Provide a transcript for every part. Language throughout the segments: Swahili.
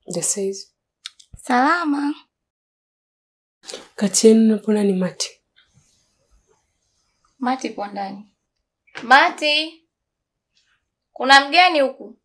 This is salama. Kati yenu napona ni Mati. Mati po ndani. Mati. Kuna mgeni huku?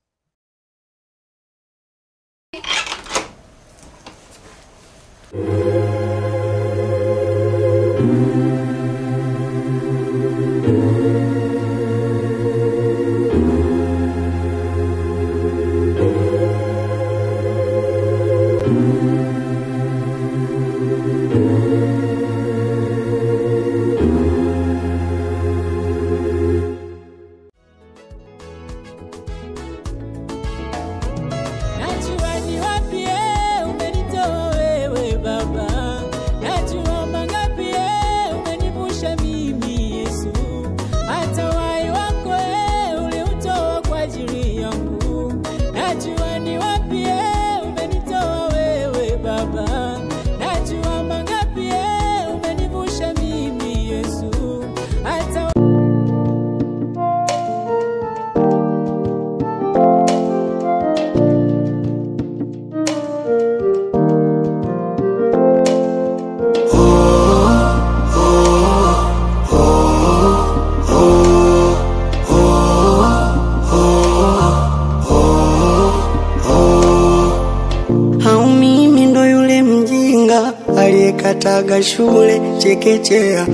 Kataga shule chekechea,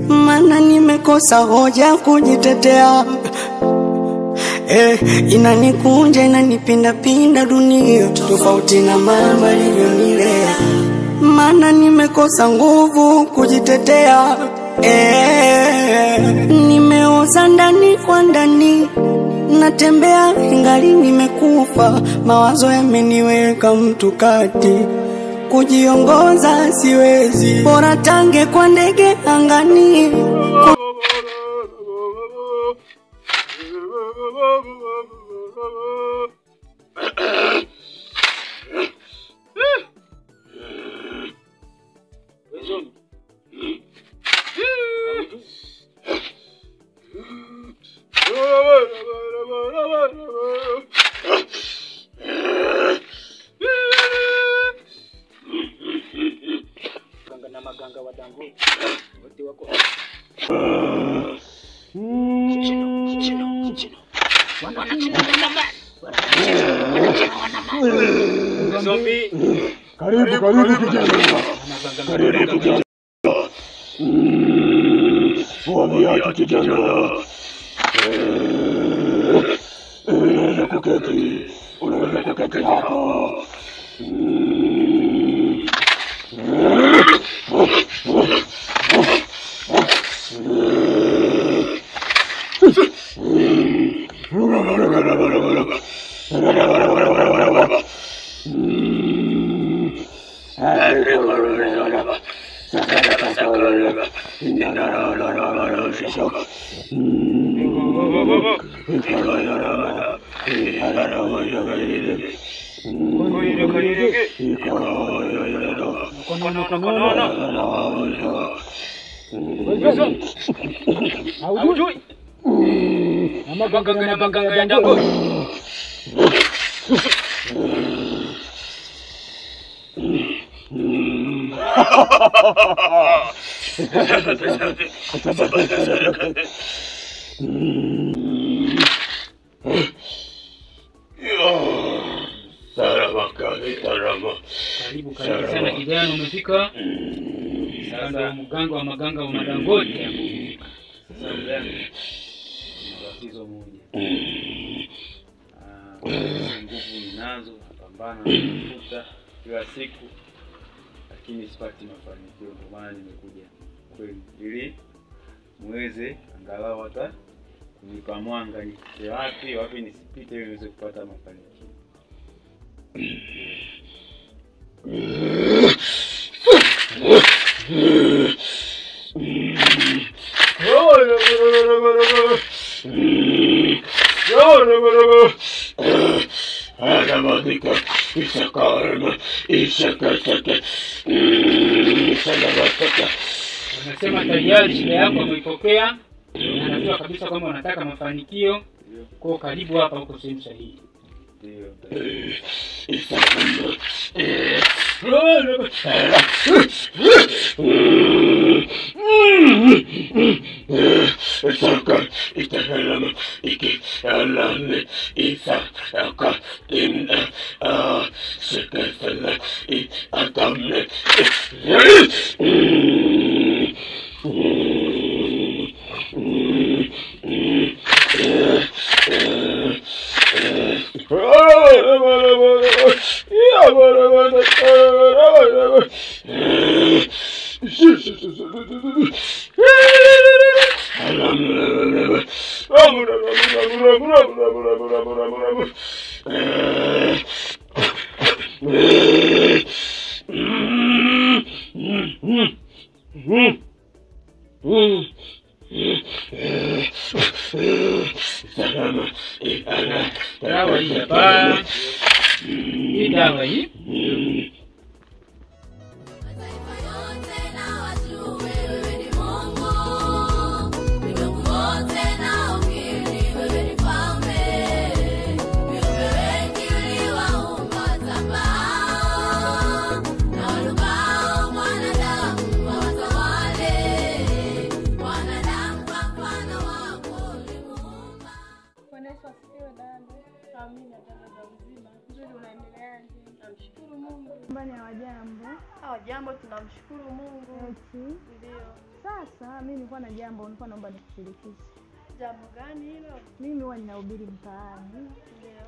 mana nimekosa hoja kujitetea. Inanikunja inanipinda pinda dunia, tofauti na mama alivyonilea. Mana nimekosa nguvu kujitetea. Nimeoza ndani kwa ndani, natembea ingali nimekufa. Mawazo yameniweka mtu kati, kujiongoza siwezi, bora tange kwa ndege angani. Maganga wa Dango wote wako zombie. Karibu kijana. Wamia kijana. Unaweza kuketi hapo. Karibu sana kijana, umefika. Sasa mganga wa maganga wa Madangoni. Sasa mganga tatizo moja. Nguvu ninazo, napambana nafuta kila siku, lakini sipati mafanikio. Ndio maana nimekuja kwenu ili muweze angalau hata kunipa mwanga ni wapi nisipite ili niweze kupata mafanikio. Unasema tayari shida yako umeipokea, na najua kabisa kwamba unataka mafanikio. Kwa karibu hapa uko sehemu sahihi. Ndio. Saka itakalama iki alame isaka inna sekasala atame dawa hii hapa. Hii dawa hii Jambo, tunamshukuru Mungu. Ndio. Sasa mimi nilikuwa na jambo nilikuwa naomba nikushirikishe. Jambo gani hilo? Mimi huwa ninahubiri mtaani. Ndio.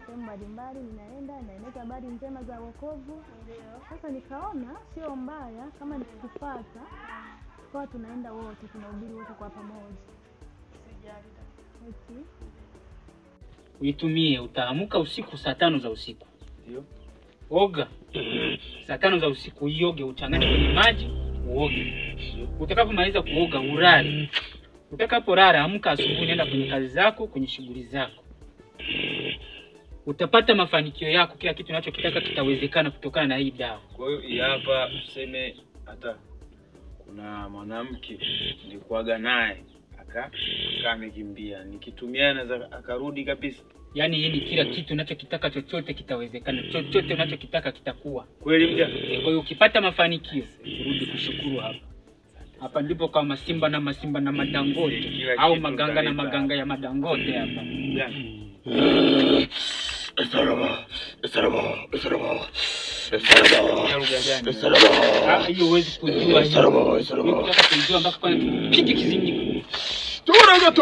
Sehemu mbalimbali naeneza habari njema za wokovu. Ndio. Sasa nikaona sio mbaya kama nikikufuata kwa tunaenda wote tunahubiri wote kwa pamoja. Sijali. Uitumie, utaamka usiku saa 5 za usiku. Ndio. Oga. Saa 5 za usiku uioge, uchanganye kwenye maji, uoge. Utakapomaliza kuoga ulale. Utakapolala amka asubuhi nenda kwenye kazi zako, kwenye shughuli zako. Utapata mafanikio yako, kila kitu unachokitaka kitawezekana kutokana na hii dawa. Kwa hiyo hapa tuseme hata kuna mwanamke nilikuaga naye amekimbia, nikitumia naweza akarudi kabisa. Yaani hii ni kila kitu unachokitaka chochote kitawezekana. Chochote unachokitaka kitakuwa. Kweli mja? Kwa hiyo ukipata mafanikio, rudi kushukuru hapa. Hapa ndipo kwa masimba na madangote au maganga na maganga ya madangote hapa. Hiyo huwezi kujua hiyo. Ukitaka kujua mpaka kwa pige kizindiko. Toraga.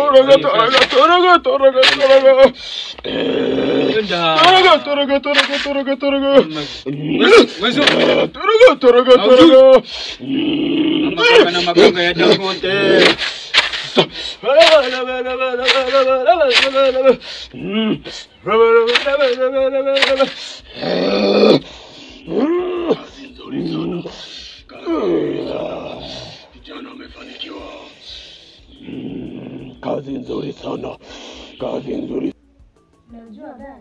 Maganga ya dangote. Kijana amefanikiwa. Kazi nzuri sana. Kazi nzuri. Najua dada,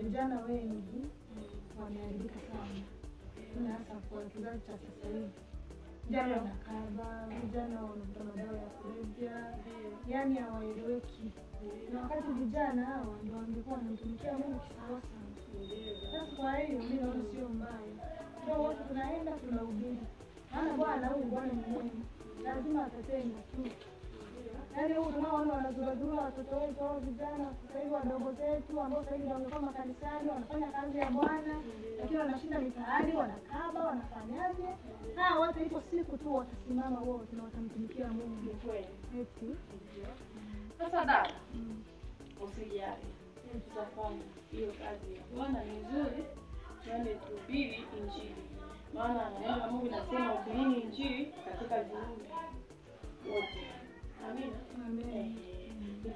vijana wengi wameharibika sana. Na hasa kwa kizazi cha sasa hivi. Vijana wanakaba, vijana wanavuta madawa ya kulevya, yaani hawaeleweki. Na wakati vijana hawa ndio wangekuwa wanamtumikia Mungu kisawa sana. Sasa kwa hiyo mimi naona sio mbaya. Ndio wote tunaenda tunahubiri. Maana Bwana huyu Bwana ni mwema. Lazima atatenda tu. Yaani huyu tunaona wanazurura watoto wetu au vijana sasa hivi wadogo zetu ambao sasa hivi wamekuwa makanisani wanafanya kazi ya Bwana, lakini wanashinda mitaani, wanakaba, wanafanyaje? Hawa wote ipo siku tu watasimama wote na watamtumikia Mungu kweli. Eti. Sasa dada, usijali. Tutafanya hiyo kazi ya Bwana ni nzuri. Twende tuhubiri Injili. Maana neno la Mungu linasema hubirini Injili katika viumbe wote. Amina. Amen.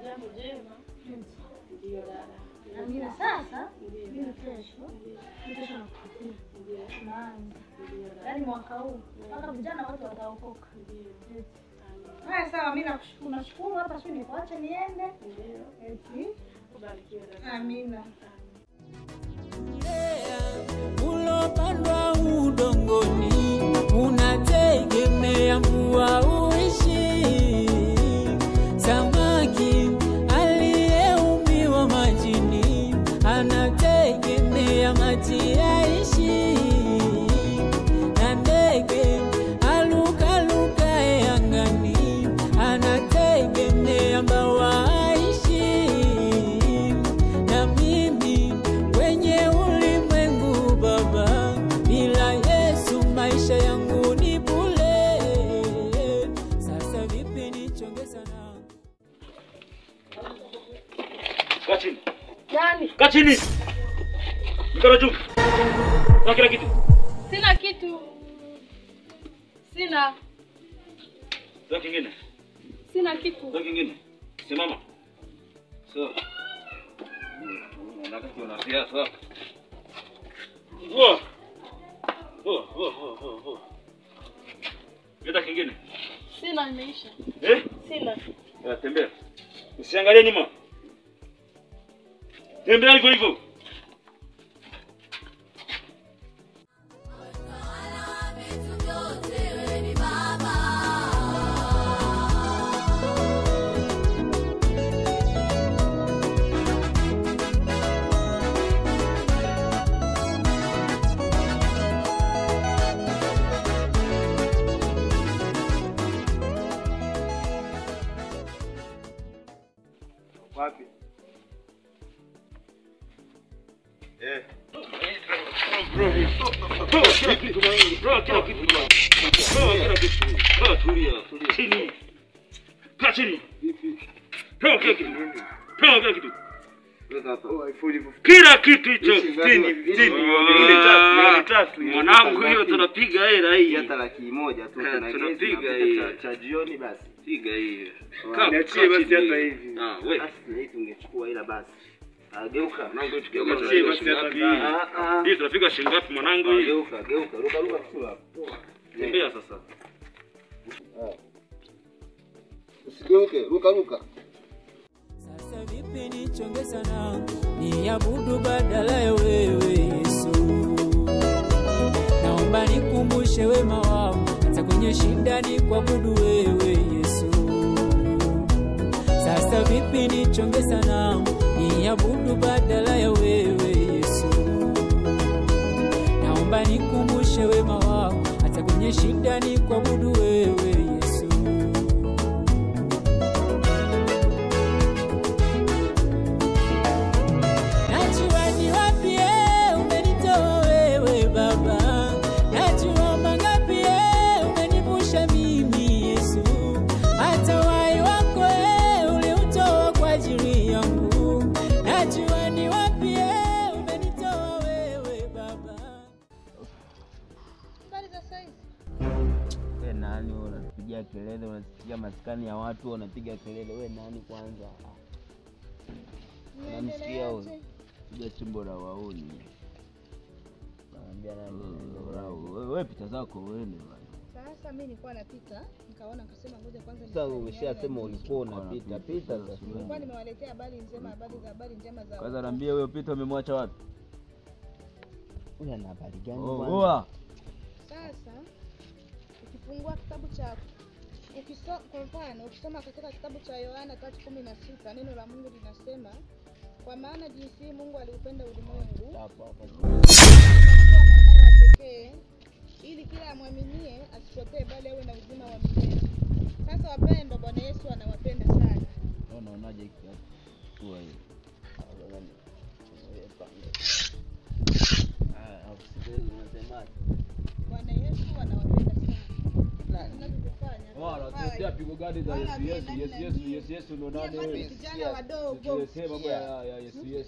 Jambo jema. Ndio dada. Amina. Sasa mimi kesho nakupatia. Tunaanza. Yaani mwaka huu mpaka vijana wote wataokoka. Haya sawa, mimi nashukuru hapa sio nikuache niende. Ndio. Eti. Kubarikiwa dada. Amina. Ulopandwa udongoni unategemea mvua uishi. Samaki aliyeumbiwa majini anategemea maji aishi. chini. Mikono juu. Toa kila kitu. Sina kitu. Sina. Toa kingine. Sina kitu. Toa kingine. Simama. So. Unataka siasa. Wow. Leta kingine. Sina, imeisha. Sina. Tembea. Usiangalie nyuma. Tembea hivyo hivyo. Wapi? Kila kitu hicho mwanangu, hiyo tunapiga hela hii hata laki moja tu tunapiga hii cha jioni basi. Piga hii. Niachie basi hata hivi. Wewe basi tungechukua ila basi. Geuka. Mwanangu tukiamua hii tunapiga shilingi ngapi mwanangu hii? Geuka. Ruka kisura. Tembea sasa. Usigeuke, ruka. Sasa vipi nichonge sana, niabudu badala ya wewe Yesu. Naomba nikumbushe wema wako, hata kwenye shida nikuabudu wewe Yesu. Sasa vipi nichonge sana, niabudu badala ya wewe Yesu. Naomba nikumbushe wema wako, hata kwenye shida nikuabudu wewe Yesu. Nani unapiga kelele, unasikia maskani ya watu wanapiga kelele, wewe nani kwanza? Unamsikia wewe? Piga chimbo la waoni. Naambia nani? Wewe pita zako uende bwana. Sasa mimi nilikuwa napita, nikaona nikasema ngoja kwanza. Sasa umeshasema ulikuwa unapita sasa. Nilikuwa nimewaletea habari njema za. Kwanza niambie huyo Pita umemwacha wapi? Huyu ana habari gani bwana? Sasa ukifungua kitabu cha ukisoma, kwa mfano ukisoma katika kitabu cha Yohana 3:16 neno la Mungu linasema, kwa maana jinsi Mungu aliupenda ulimwengu pekee ili kila amwaminie asipotee bali awe na uzima wa milele. Sasa wapendwa, Bwana Yesu anawapenda sana. Unaonaje kitu kwa hiyo? Bwana Yesu anawapenda sana. Tunataka pigo gani za Yesu ndo nani? Vijana wadogo. Sema bwana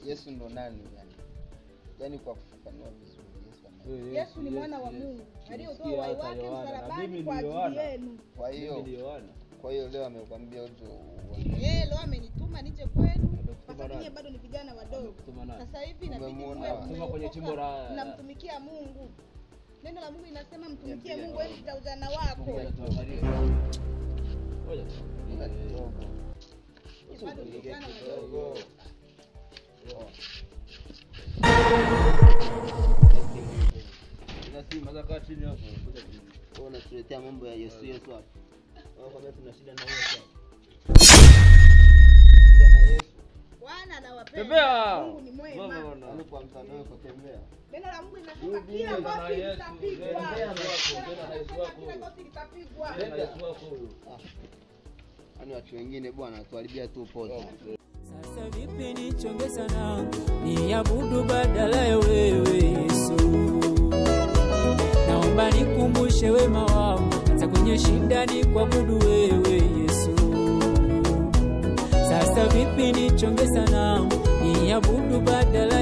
Yesu ndo nani yani? Yaani kwa kufafanua vizuri Yesu ni mwana wa Mungu aliyotoa uhai wake msalabani kwa ajili yenu. Kwa hiyo leo amekwambia uto. Leo amenituma nije kwenu. Sasa nyinyi bado ni vijana wadogo. Sasa hivi inabidi muwe kwenye chimbo la mnamtumikia Mungu. Neno la Mungu linasema mtumikie Mungu wewe kwa ujana wako. Ngoja. Bado ni vijana wadogo. Nasema zaka chini hapo. Unatuletea mambo ya Yesu hapo. Kama tuna shida na Yesu. Bwana anawapenda. Tembea. Mungu ni mwema. Ni kwa mtandao kutembea. Neno la Mungu linasema kila goti litapigwa. Kila goti litapigwa. Ani watu wengine bwana tuharibia tu poza. Sasa vipi nichonge sana, niabudu badala ya wewe Yesu. Naomba nikumbushe wema wako, hata kwenye shida nikuabudu wewe Yesu. Sasa vipi nichonge sana, niabudu badala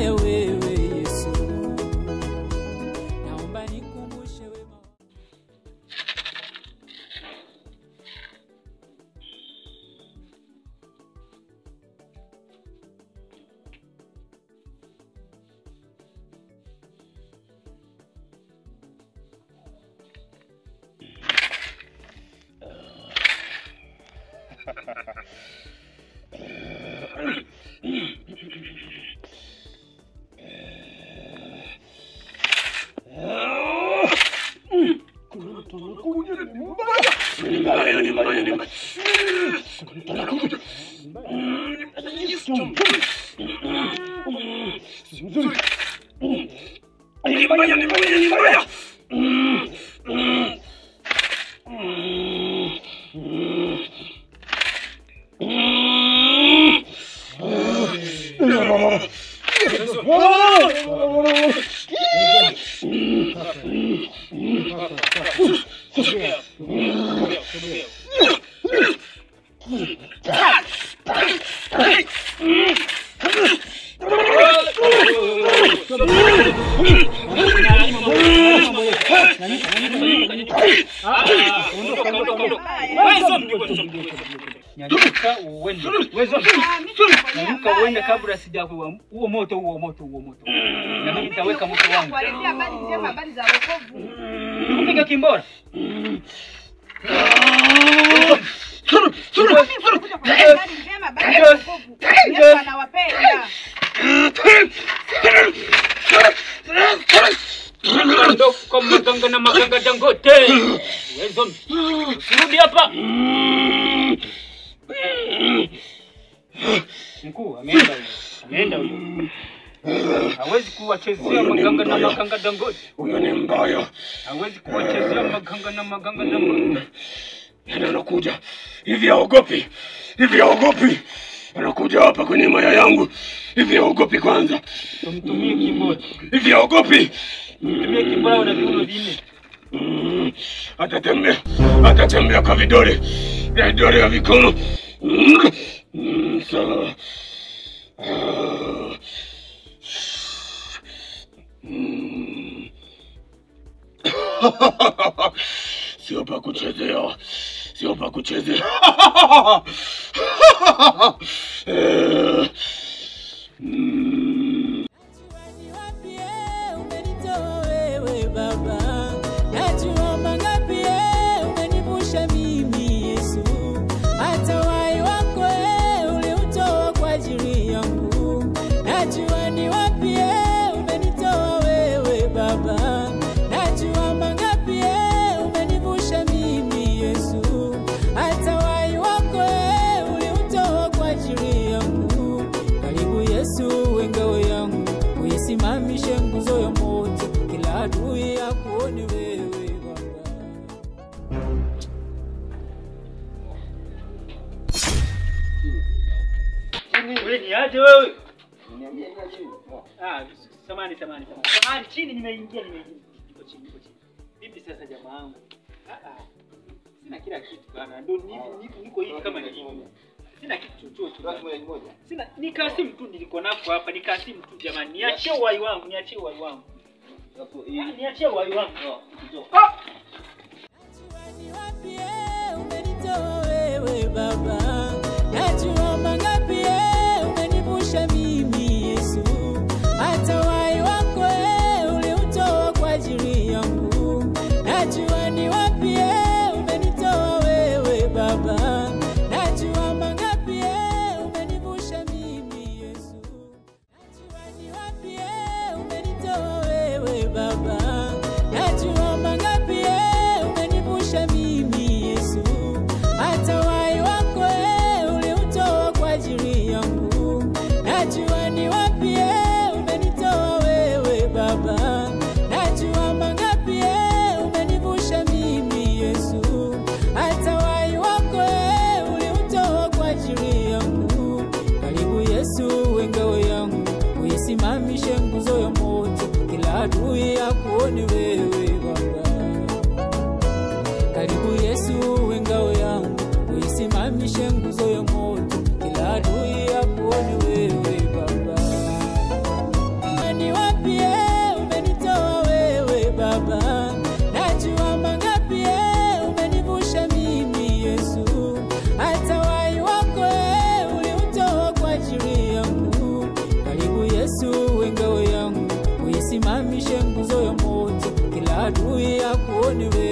Nyanyuka uende. Wezo. Nyanyuka uende kabla sijakuwa huo moto. Na mimi nitaweka moto wangu. Kuletea habari njema, habari za wokovu. Nikupiga kimbora. Habari njema, habari za wokovu. Yesu anawapenda. Ndo kwa maganga na maganga Dangote. Wezo. Rudi hapa. Mkuu ameenda huyo. Hawezi kuwachezea maganga na maganga Dangote. Huyo ni mbaya. Hawezi kuwachezea maganga na maganga Dangote. Anakuja. Hivi haogopi. Anakuja hapa kwenye maya yangu. Hivi haogopi kwanza. Tumtumie kimbora. Hivi haogopi. Tumtumie kimbora na viuno vinne. Atatembea kwa vidole ya vikono. Sawa. Sio pa kuchezea. Uisimamishe nguzo ya moto, kila adui akuone wewe Baba. Wewe ni aje wewe? Niambie ni aje. Samani. Chini nimeingia. Niko chini. Vipi sasa jamaa wangu? Sina kila kitu bana. Ndio niko hivi kama nilivyo. Sina kitu chochote. Sina nikasimu tu niliko nako hapa, nikasimu tu jamani. Niachie uhai wangu. Niachie uhai wangu. Ni wapi umenitoa wewe Baba? Najua mangapi umenivusha mimi Yesu. Hata uhai wako uliutoa kwa ajili yangu. Najua ni wapi umenitoa wewe Baba. Najua mangapi umenivusha mimi Yesu. Najua ni wapi umenitoa wewe Baba. Najua mangapi umenivusha mimi Yesu. Hata uhai wako uliutoa kwa ajili yangu. Najua ni wapi umenitoa wewe Baba. Najua mangapi umenivusha mimi Yesu. Hata uhai wako uliutoa kwa ajili yangu. Karibu Yesu ngao yangu, uisimamishe nguzo ya moto, kila adui akuone wewe Baba. Karibu Yesu ngao yangu, uisimamishe nguzo ya moto, kila adui akuone wewe Baba. Ni wapi umenitoa wewe Baba? Najua mangapi umenivusha mimi Yesu. Hata uhai wako uliutoa kwa ajili yangu. Karibu Yesu ngao yangu, uisimamishe nguzo ya moto, kila adui akuone wewe.